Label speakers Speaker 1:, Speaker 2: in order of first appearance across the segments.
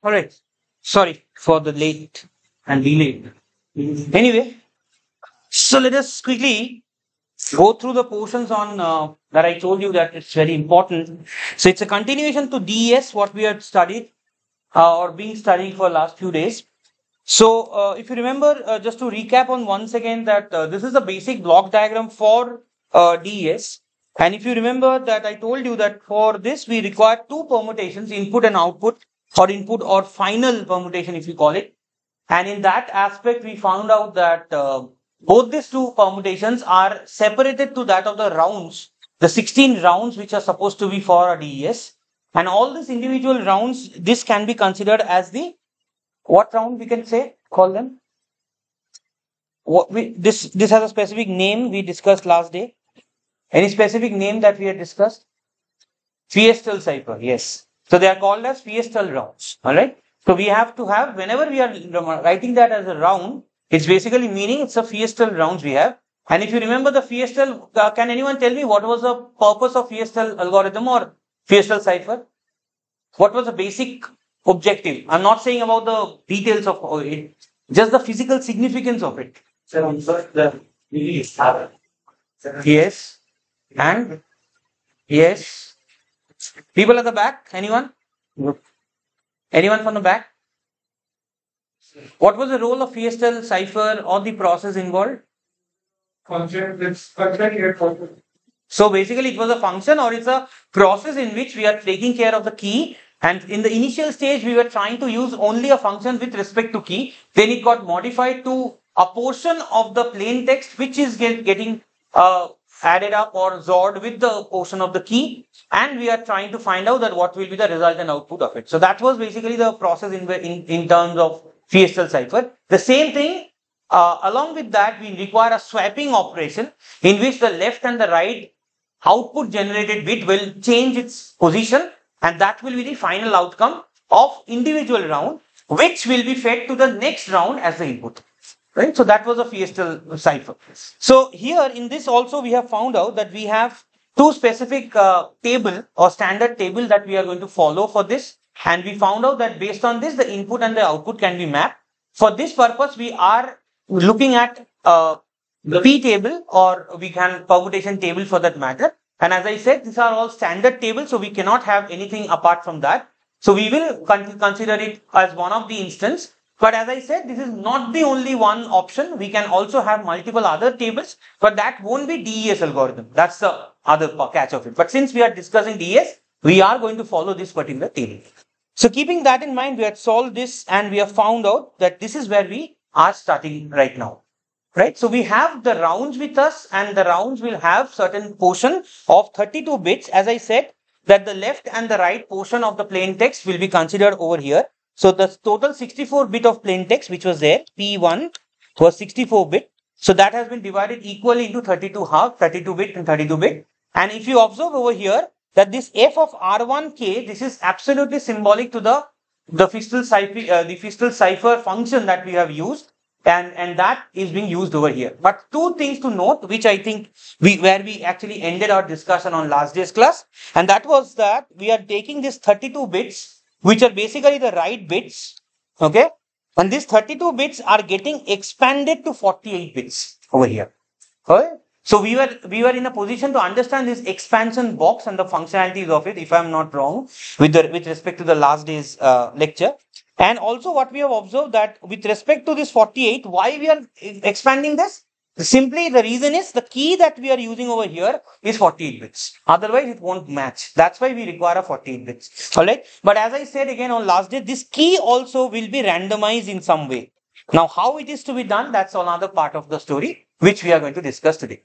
Speaker 1: All right. Sorry for the late and delayed. Anyway, so let us quickly go through the portions on that I told you that it's very important. So it's a continuation to DES, what we had studied or been studying for last few days. So if you remember, just to recap on once again that this is a basic block diagram for DES. And if you remember that I told you that for this we require two permutations, input and output, or input or final permutation if you call it. And in that aspect, we found out that both these two permutations are separated to that of the rounds, the 16 rounds which are supposed to be for a DES. And all these individual rounds, this can be considered as the, what round we can say, call them? This has a specific name we discussed last day. Any specific name that we had discussed? Fiestal cipher, yes. So they are called as Fiestal rounds, alright? So we have to have, whenever we are writing that as a round, it's basically meaning it's a Fiestal rounds we have. And if you remember the Fiestal, can anyone tell me what was the purpose of Fiestal algorithm or Fiestal cipher? What was the basic objective? I'm not saying about the details of it, just the physical significance of it. Yes. And? Yes. People at the back? Anyone? Anyone from the back? What was the role of Fiestal cipher or the process involved?
Speaker 2: Function.
Speaker 1: So basically it was a function or it's a process in which we are taking care of the key, and in the initial stage we were trying to use only a function with respect to key. Then it got modified to a portion of the plain text which is getting added up or XORed with the portion of the key, and we are trying to find out that what will be the resultant output of it. So that was basically the process in terms of Fiestal cipher. The same thing, along with that, we require a swapping operation in which the left and the right output generated bit will change its position, and that will be the final outcome of individual round, which will be fed to the next round as the input. Right, so that was a Fiestal cipher. So here in this also we have found out that we have two specific table or standard table that we are going to follow for this, and we found out that based on this the input and the output can be mapped. For this purpose we are looking at the P table, or we can permutation table for that matter. And as I said, these are all standard tables, so we cannot have anything apart from that. So we will consider it as one of the instance. But as I said, this is not the only one option. We can also have multiple other tables, but that won't be DES algorithm. That's the other catch of it. But since we are discussing DES, we are going to follow this particular table. So keeping that in mind, we have solved this and we have found out that this is where we are starting right now. Right? So we have the rounds with us, and the rounds will have certain portion of 32 bits. As I said, that the left and the right portion of the plain text will be considered over here. So the total 64 bit of plain text which was there, P1 was 64 bit. So that has been divided equally into 32 half, 32 bit and 32 bit. And if you observe over here that this f of R1k, this is absolutely symbolic to the Fiestal cipher function that we have used. And that is being used over here. But two things to note, which I think where we actually ended our discussion on last day's class. And that was that we are taking this 32 bits, which are basically the right bits, okay? And these 32 bits are getting expanded to 48 bits over here, okay? So we were in a position to understand this expansion box and the functionalities of it, if I'm not wrong, with respect to the last day's lecture. And also what we have observed that with respect to this 48, why we are expanding this? Simply the reason is the key that we are using over here is 48 bits. Otherwise it won't match. That's why we require a 48 bits. Alright. But as I said again on last day, this key also will be randomized in some way. Now how it is to be done, that's another part of the story which we are going to discuss today.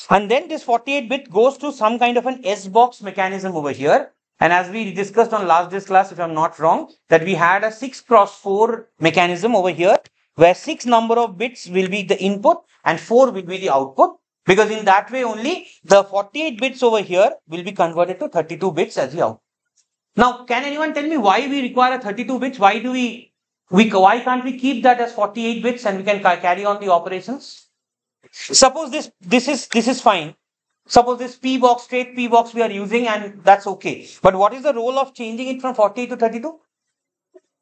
Speaker 1: And then this 48 bit goes to some kind of an S-box mechanism over here. And as we discussed on last day's class, if I'm not wrong, that we had a 6x4 mechanism over here, where 6 number of bits will be the input and 4 will be the output, because in that way only the 48 bits over here will be converted to 32 bits as the output. Now, can anyone tell me why we require a 32 bits? Why why can't we keep that as 48 bits and we can carry on the operations? Suppose this is fine. Suppose this P box, straight P box we are using, and that's okay. But what is the role of changing it from 48 to 32?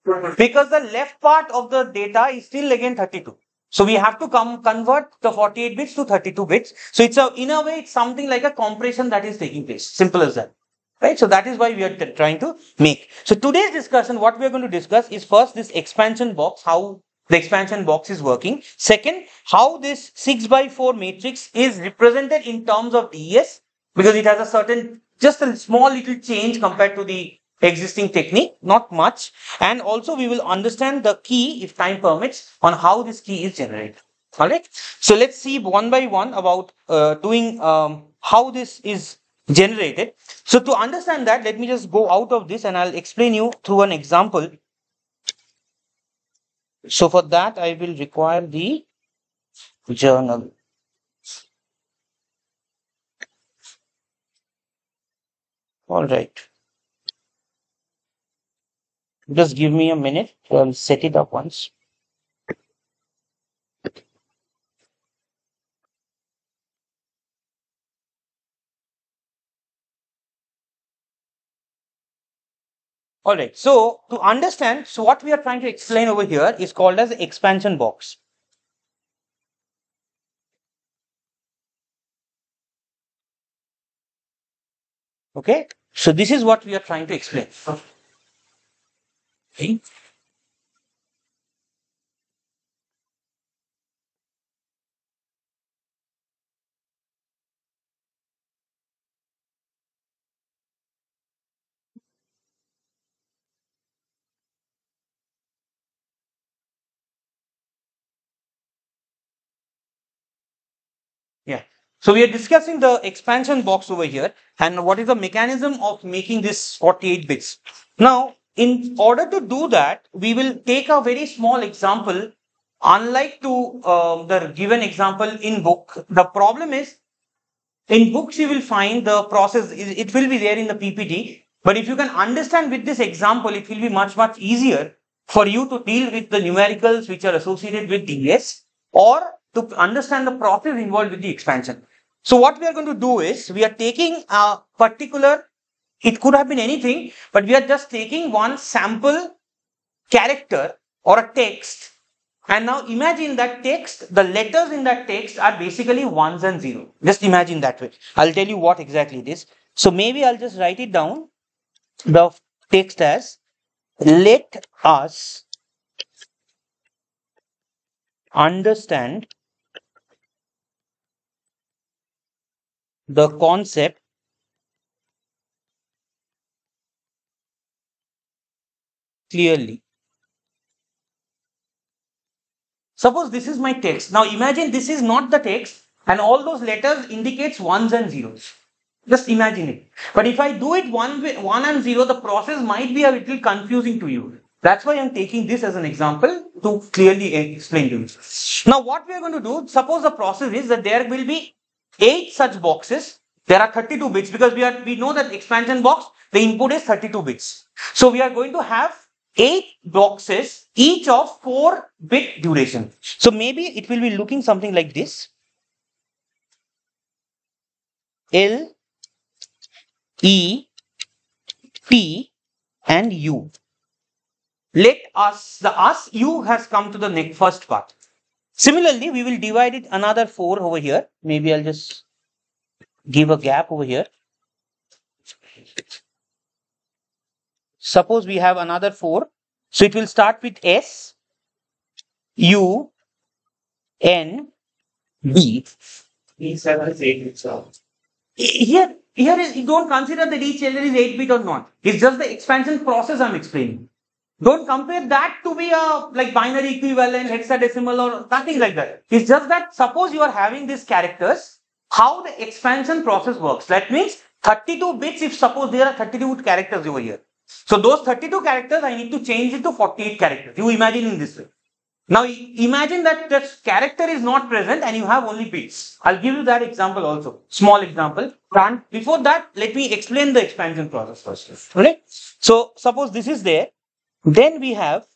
Speaker 1: Because the left part of the data is still again 32. So we have to convert the 48 bits to 32 bits. So it's in a way, it's something like a compression that is taking place. Simple as that. Right? So that is why we are trying to make. So today's discussion, what we are going to discuss is first this expansion box, how the expansion box is working. Second, how this 6 by 4 matrix is represented in terms of DES, because it has a certain, just a small little change compared to the existing technique, not much. And also we will understand the key, if time permits, on how this key is generated. All right. So let's see one by one about doing how this is generated. So to understand that, let me just go out of this and I'll explain you through an example. So for that, I will require the journal. All right. Just give me a minute. I'll set it up once. All right. So to understand, so what we are trying to explain over here is called as expansion box. Okay. So this is what we are trying to explain. Okay. Yeah. So we are discussing the expansion box over here and what is the mechanism of making this 48 bits. Now, in order to do that, we will take a very small example. Unlike to the given example in book, the problem is in books you will find the process, it will be there in the PPT. But if you can understand with this example, it will be much easier for you to deal with the numericals which are associated with DS or to understand the process involved with the expansion. So what we are going to do is we are taking a particular, it could have been anything, but we are just taking one sample character or a text. And now imagine that text, the letters in that text are basically ones and zeros. Just imagine that way. I'll tell you what exactly it is. So maybe I'll just write it down, the text as, let us understand the concept clearly. Suppose this is my text. Now imagine this is not the text and all those letters indicates ones and zeros. Just imagine it. But if I do it one and zero, the process might be a little confusing to you. That's why I'm taking this as an example to clearly explain to you. Now what we are going to do, suppose the process is that there will be 8 such boxes. There are 32 bits because we know that expansion box, the input is 32 bits. So we are going to have 8 boxes, each of 4-bit duration. So maybe it will be looking something like this. L, E, T and U. Let us, the us, U has come to the first part. Similarly, we will divide it another 4 over here. Maybe I'll just give a gap over here. Suppose we have another 4. So it will start with S, U, N, B.
Speaker 2: E7 is 8 itself.
Speaker 1: Here you don't consider that each letter is 8-bit or not. It's just the expansion process I'm explaining. Don't compare that to be a like binary equivalent, hexadecimal or nothing like that. It's just that suppose you are having these characters, how the expansion process works. That means 32 bits if suppose there are 32 characters over here. So those 32 characters I need to change it to 48 characters. You imagine in this way. Now imagine that the character is not present and you have only bits. I'll give you that example also. Small example. And before that, let me explain the expansion process first. Okay. So suppose this is there. Then we have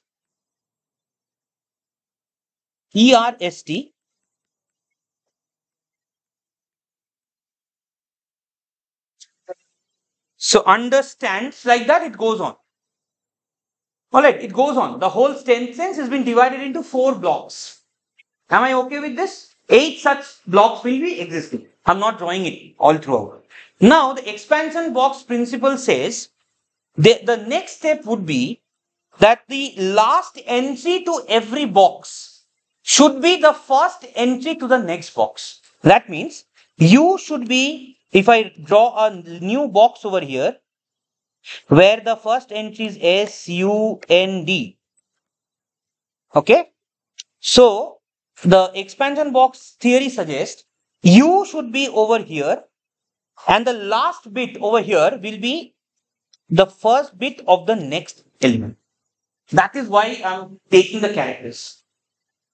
Speaker 1: ERST. So understands, like that it goes on. Alright, it goes on. The whole sentence has been divided into 4 blocks. Am I okay with this? 8 such blocks will be existing. I'm not drawing it all throughout. Now, the expansion box principle says the next step would be that the last entry to every box should be the first entry to the next box. That means you should be, if I draw a new box over here, where the first entry is SUND. Okay? So, the expansion box theory suggests U should be over here and the last bit over here will be the first bit of the next element. That is why I'm taking the characters.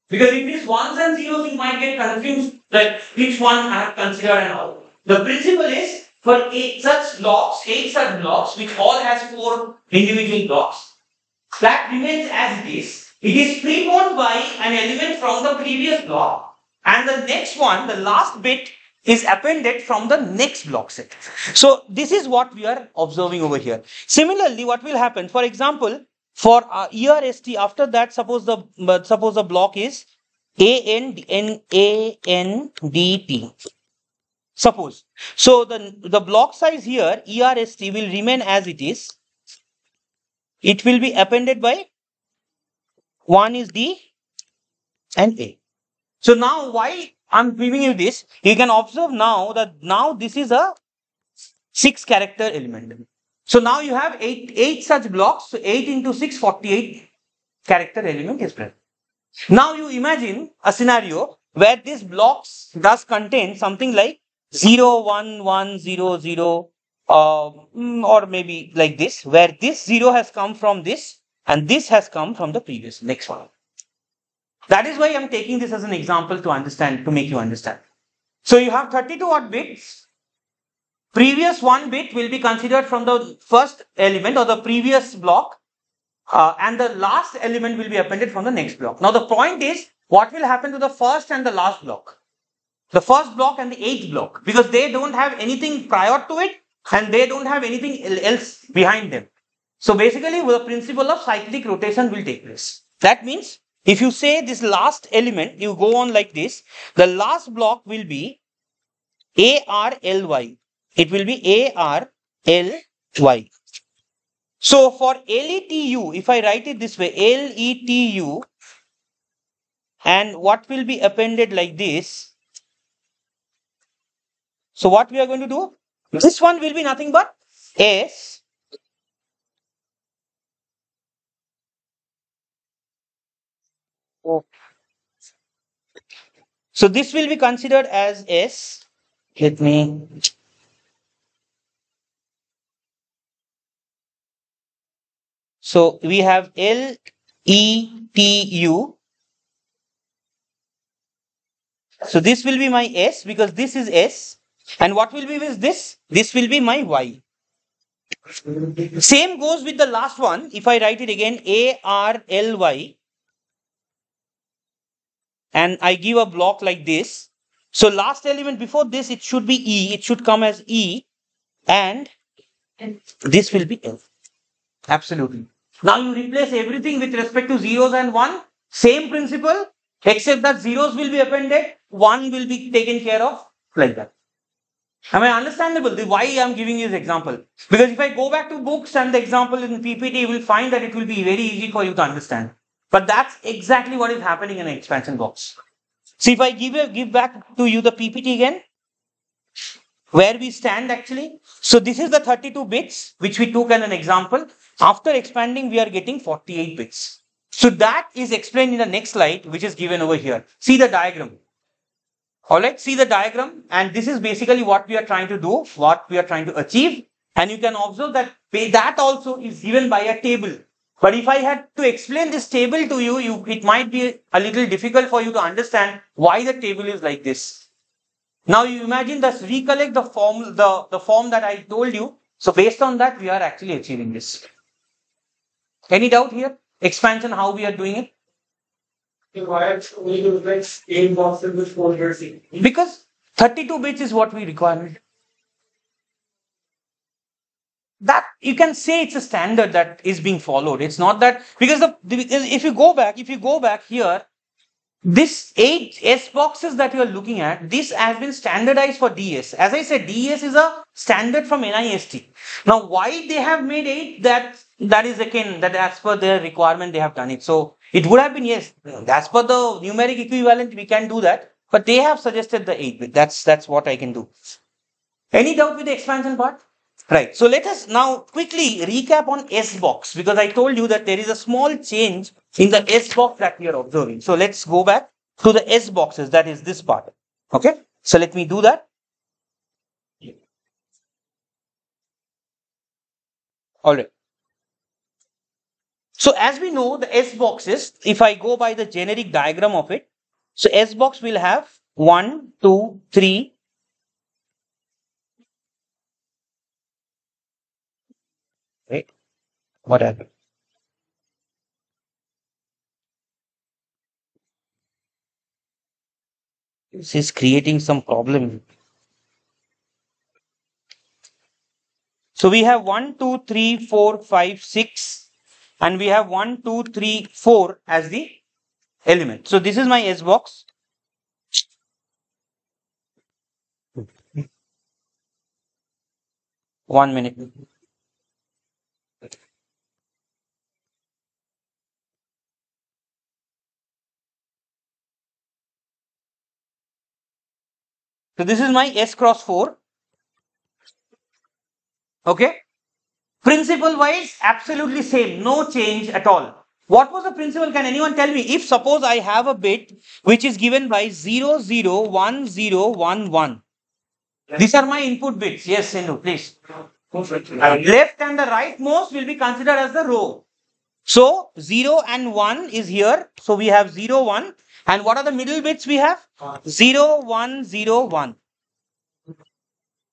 Speaker 1: Because if it is ones and zeros, you might get confused that which one I have considered and all. The principle is for 8 such blocks, which all has 4 individual blocks. That remains as it is. It is preponed by an element from the previous block, and the next one, the last bit, is appended from the next block set. So this is what we are observing over here. Similarly, what will happen? For example, for ERST, after that, suppose the block is ANDT. Suppose. So the block size here, ERST, will remain as it is. It will be appended by one is D and A. So now why I'm giving you this, you can observe now that now this is a 6 character element. So now you have 8 such blocks. So 8 into 6, 48 character element is present. Now you imagine a scenario where this blocks does contain something like 0, 1, 1, 0, 0, or maybe like this, where this 0 has come from this and this has come from the previous next one. That is why I'm taking this as an example to understand, to make you understand. So you have 32 odd bits. Previous 1 bit will be considered from the first element or the previous block, and the last element will be appended from the next block. Now the point is, what will happen to the first and the last block? The first block and the 8th block, because they don't have anything prior to it and they don't have anything else behind them. So basically, the principle of cyclic rotation will take place. That means, if you say this last element, you go on like this, the last block will be ARLY. It will be ARLY. So for LETU, if I write it this way, LETU, and what will be appended like this? So what we are going to do? This one will be nothing but S. So this will be considered as S. Let me. So we have LETU. So this will be my S because this is S. And what will be with this? This will be my Y. Same goes with the last one. If I write it again, ARLY. And I give a block like this. So last element before this, it should be E. It should come as E. And this will be L. Absolutely. Now you replace everything with respect to zeros and 1. Same principle, except that zeros will be appended. 1 will be taken care of like that. Am I understandable? Why I am giving you this example? Because if I go back to books and the example in PPT, you will find that it will be very easy for you to understand. But that's exactly what is happening in an expansion box. See, if I give back to you the PPT again, where we stand actually. So this is the 32 bits which we took as an example. After expanding, we are getting 48 bits. So that is explained in the next slide, which is given over here. See the diagram. Alright, see the diagram, and this is basically what we are trying to do, what we are trying to achieve. And you can observe that that also is given by a table. But if I had to explain this table to you, it might be a little difficult for you to understand why the table is like this. Now you imagine this, recollect the form, the form that I told you. So based on that, we are actually achieving this. Any doubt here? Expansion, how we are doing it?
Speaker 2: Why we do like 8 boxes with 4 jersey?
Speaker 1: Because 32 bits is what we require. that you can say it's a standard that is being followed. It's not that because if you go back here, this 8 S boxes that you are looking at, this has been standardized for DS. As I said, DS is a standard from NIST. Now, why they have made 8? That is again that as per their requirement they have done it. So it would have been yes, as per the numeric equivalent we can do that, but they have suggested the 8 bit. That's what I can do. Any doubt with the expansion part? Right. So let us now quickly recap on S box because I told you that there is a small change in the S box that we are observing. So let's go back to the S boxes. That is this part. Okay. So let me do that. All right. So as we know the S boxes, if I go by the generic diagram of it, so S box will have 1, 2, 3. Right. What happened? This is creating some problem. So we have 1, 2, 3, 4, 5, 6 and we have 1, 2, 3, 4 as the element. So this is my S box. One minute. So this is my S cross 4. Okay. Principle wise, absolutely same. No change at all. What was the principle? Can anyone tell me? If suppose I have a bit which is given by 0, 0, 1, 0, 1, 1. These are my input bits. Yes, Sindhu, please. Left and the rightmost will be considered as the row. So 0 and 1 is here. So we have 0, 1. And what are the middle bits we have? 0, 1, 0, 1.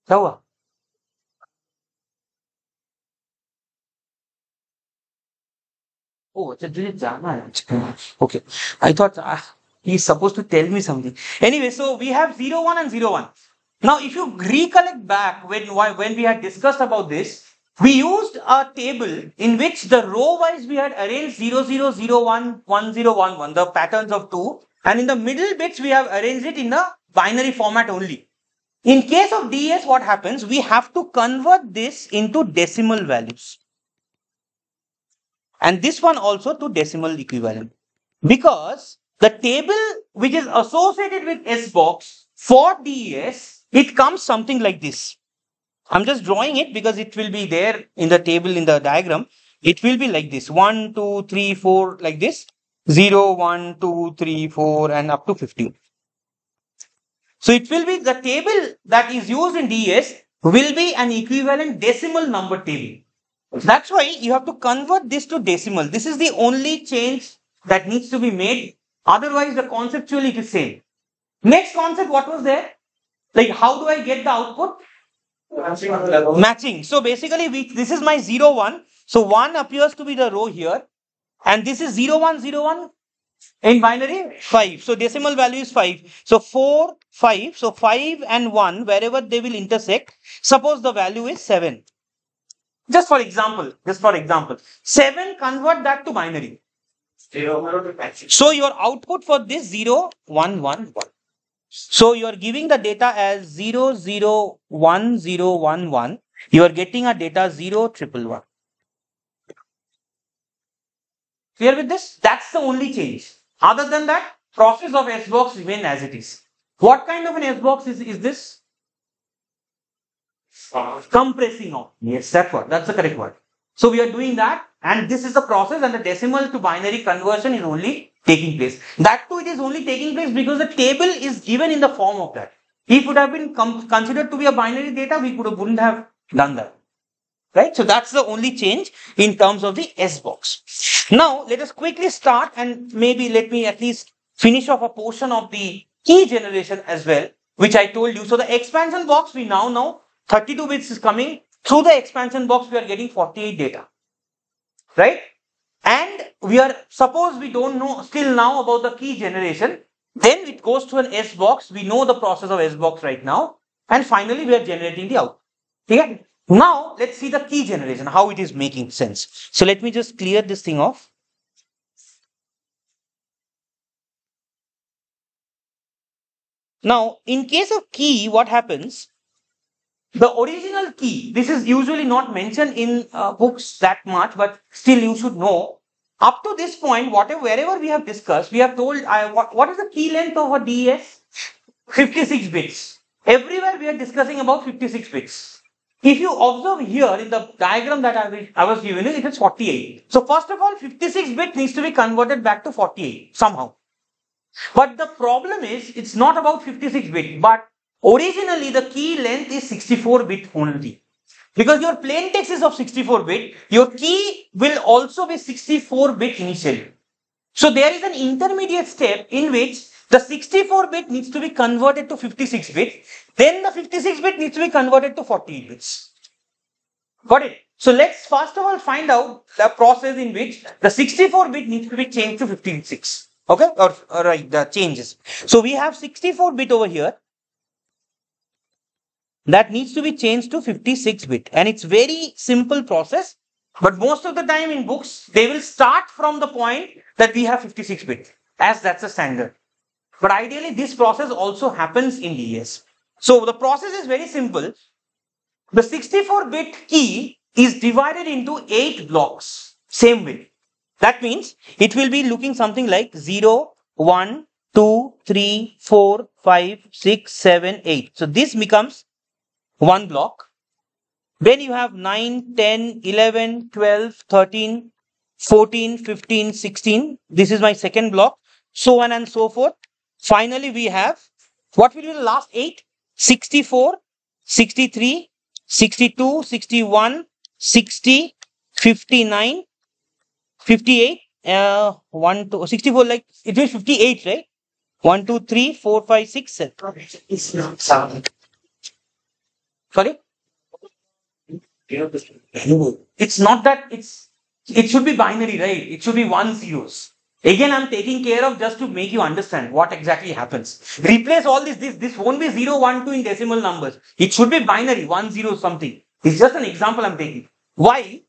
Speaker 1: So, oh, okay. I thought he's supposed to tell me something. Anyway, so we have 0, 1 and 0, 1. Now, if you recollect back when we had discussed about this, we used a table in which the row wise we had arranged 0, 0, 0, 1, 1, 0, 1, 1, the patterns of 2. And in the middle bits, we have arranged it in the binary format only. In case of DS, what happens? We have to convert this into decimal values. And this one also to decimal equivalent. Because the table which is associated with S box for DES, it comes something like this. I'm just drawing it because it will be there in the table in the diagram. It will be like this. 1, 2, 3, 4 like this. 0, 1, 2, 3, 4 and up to 15. So it will be the table that is used in DES will be an equivalent decimal number table. That's why you have to convert this to decimal. This is the only change that needs to be made. Otherwise, the conceptually it is same. Next concept, what was there? Like, how do I get the output? Matching. So basically, this is my 0, 1. So 1 appears to be the row here. And this is 0, 1, 0, 1. In binary, 5. So decimal value is 5. So 4, 5. So 5 and 1, wherever they will intersect, suppose the value is 7. Just for example, 7 convert that to binary. So your output for this 0, 1, 1, 1. So you are giving the data as 0, 0, 1, 0, 1, 1. You are getting a data 0, 1, 1. Clear with this? That's the only change. Other than that, process of S box remain as it is. What kind of an S box is this? Compressing out. Yes, that's the correct word. So we are doing that, and this is the process, and the decimal to binary conversion is only taking place. That too, it is only taking place because the table is given in the form of that. If it would have been considered to be a binary data, we wouldn't have done that. Right? So that's the only change in terms of the S box. Now, let us quickly start, and maybe let me at least finish off a portion of the key generation as well, which I told you. So the expansion box, we now know 32 bits is coming. Through the expansion box, we are getting 48 data. Right? And suppose we don't know still now about the key generation, then it goes to an S box. We know the process of S box right now. And finally, we are generating the output. Okay? Now, let's see the key generation, how it is making sense. So, let me just clear this thing off. Now, in case of key, what happens? The original key, this is usually not mentioned in books that much, but still you should know. Up to this point, wherever we have discussed, we have told what is the key length of a DES? 56 bits. Everywhere we are discussing about 56 bits. If you observe here in the diagram that I was giving you, it is 48. So first of all, 56 bit needs to be converted back to 48 somehow. But the problem is, it's not about 56 bit, but originally the key length is 64 bit only. Because your plain text is of 64 bit, your key will also be 64 bit initially. So there is an intermediate step in which the 64 bit needs to be converted to 56 bit, then the 56 bit needs to be converted to 48 bits. Got it? So let's first of all find out the process in which the 64 bit needs to be changed to 56. Okay, or right, the changes. So we have 64 bit over here that needs to be changed to 56 bit, and it's very simple process. But most of the time in books, they will start from the point that we have 56 bit, as that's the standard. But ideally, this process also happens in DES. So the process is very simple. The 64 bit key is divided into 8 blocks, same way. That means it will be looking something like 0, 1, 2, 3, 4, 5, 6, 7, 8. So this becomes one block. Then you have 9, 10, 11, 12, 13, 14, 15, 16. This is my second block. So on and so forth. Finally, we have, what will be the last 8? 64, 63, 62, 61, 60, 59, 58, 1, 2, 64, like, it is 58, right? 1, 2, 3, 4, 5, 6, 7.
Speaker 2: It's not sound.
Speaker 1: Sorry? It's not that it should be binary, right? It should be 1 zeros. Again, I'm taking care of just to make you understand what exactly happens. Replace all this won't be 0, 1, 2 in decimal numbers. It should be binary, 1, 0 something. It's just an example I'm taking. Why?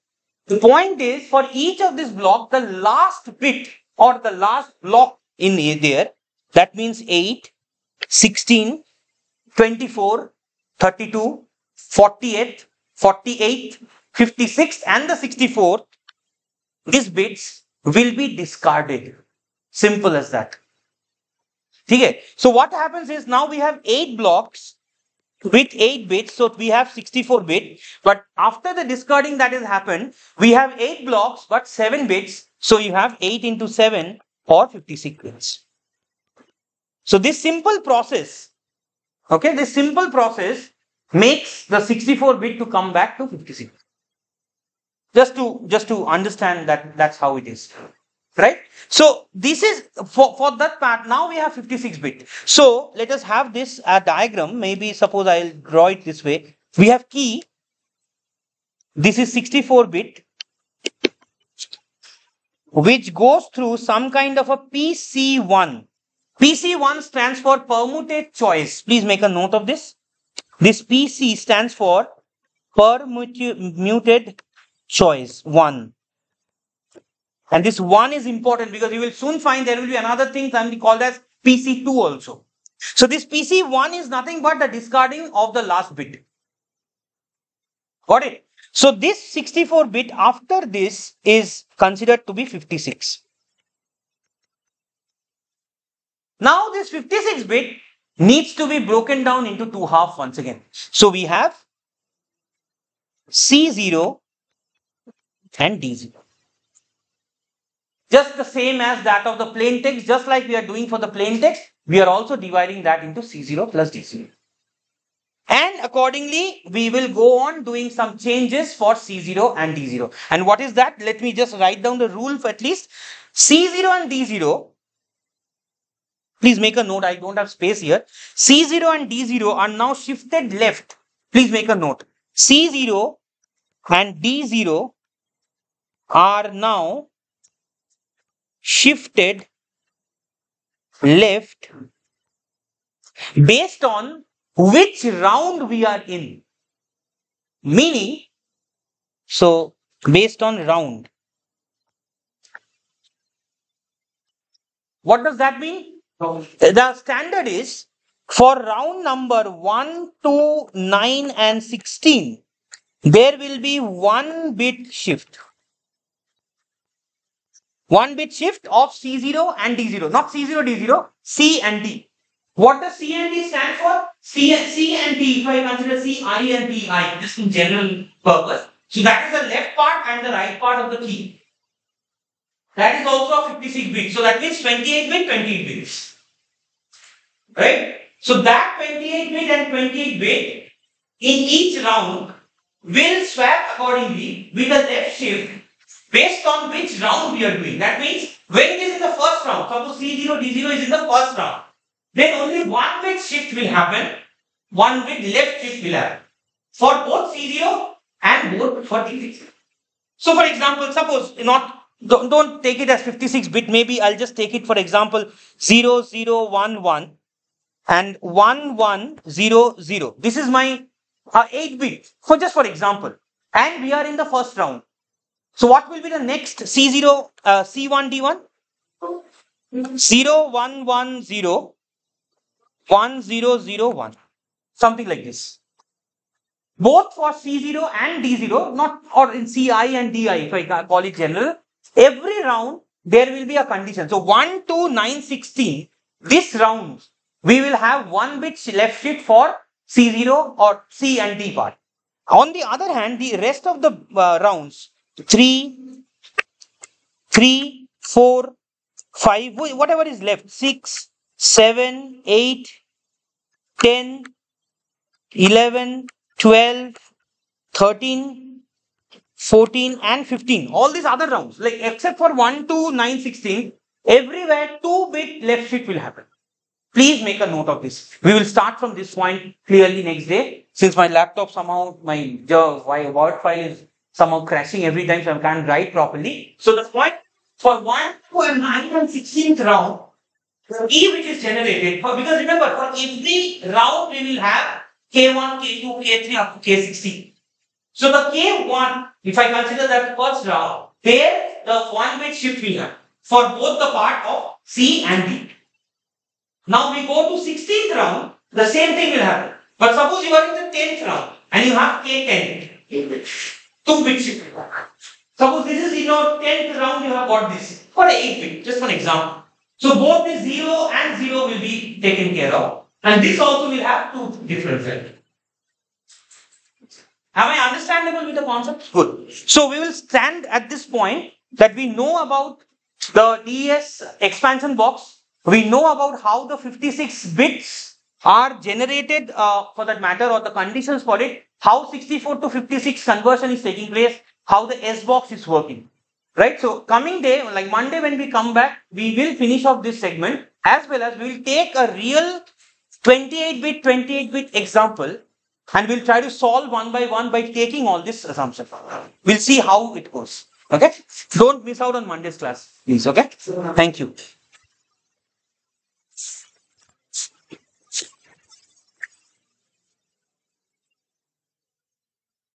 Speaker 1: The point is, for each of this block, the last bit or the last block in there, that means 8, 16, 24, 32, 48, 48, 56 and the 64, these bits will be discarded. Simple as that. Okay. So what happens is, now we have 8 blocks with 8 bits. So we have 64 bit. But after the discarding that has happened, we have 8 blocks but 7 bits. So you have 8 into 7 or 56 bits. So this simple process, okay, this simple process makes the 64 bit to come back to 56. Just to understand that that's how it is, right? So this is for that part. Now we have 56 bit. So let us have this diagram. Maybe suppose I'll draw it this way. We have key. This is 64 bit, which goes through some kind of a PC1. PC1 stands for permuted choice. Please make a note of this. This PC stands for permuted choice 1. And this 1 is important because you will soon find there will be another thing called as PC2 also. So this PC1 is nothing but the discarding of the last bit. Got it? So this 64 bit after this is considered to be 56. Now this 56 bit needs to be broken down into 2 halves once again. So we have C0 and D0. Just the same as that of the plain text, just like we are doing for the plain text, we are also dividing that into C0 plus D0. And accordingly, we will go on doing some changes for C0 and D0. And what is that? Let me just write down the rule for at least. C0 and D0, please make a note, I don't have space here. C0 and D0 are now shifted left. Please make a note. C0 and D0 are now shifted left based on which round we are in. Meaning, so based on round. What does that mean? The standard is for round number 1, 2, 9 and 16, there will be 1 bit shift. 1 bit shift of C0 and D0. Not C0, D0, C and D. What does C and D stand for? C and D, if I consider C, I and D, I, just in general purpose. So that is the left part and the right part of the key. That is also a 56 bit. So that means 28 bit, 28 bits. Right? So that 28 bit and 28 bit in each round will swap accordingly with the left shift based on which round we are doing. That means when it is in the first round, suppose C0, D0 is in the first round, then only 1 bit shift will happen, 1 bit left shift will happen for both C0 and both for D0. So for example, suppose don't take it as 56 bit, maybe I'll just take it for example 0, 0, 1, 1 and 1, 1, 0, 0. This is my 8 bit, for example, and we are in the first round. So what will be the next C0, C1, D1? 0, 1, 1, 0, 1, 0, 0, 1. Something like this. Both for C0 and D0, not or in Ci and Di, if I call it general, every round there will be a condition. So 1, 2, 9, 16, this round we will have 1 bit left shift for C0 or C and D part. On the other hand, the rest of the rounds, 3, 4, 5, whatever is left, 6, 7, 8, 10, 11, 12, 13, 14 and 15. All these other rounds, like except for 1, 2, 9, 16, everywhere 2 bit left shift will happen. Please make a note of this. We will start from this point clearly next day. Since my laptop somehow, my Word file is somehow crashing every time, so I can't write properly. So the point for 1, 2 and 9 and 16th round, E which is generated, because remember, for every round we will have K1, K2, K3 up to K16. So the K1, if I consider that first round, there the 1 bit shift will have for both the part of C and D. Now we go to 16th round, the same thing will happen. But suppose you are in the 10th round and you have K10, 2 bit shift. Suppose this is in your 10th round, you have got this for 8 bit, just for an example. So both the 0 and 0 will be taken care of, and this also will have 2 different values. Am I understandable with the concept? Good. So we will stand at this point that we know about the DES expansion box. We know about how the 56 bits are generated for that matter, or the conditions for it, how 64 to 56 conversion is taking place, how the S box is working. Right? So coming day, like Monday when we come back, we will finish off this segment, as well as we will take a real 28-bit example and we'll try to solve one by one by taking all this assumption. We'll see how it goes. Okay? Don't miss out on Monday's class, please. Okay? Thank you.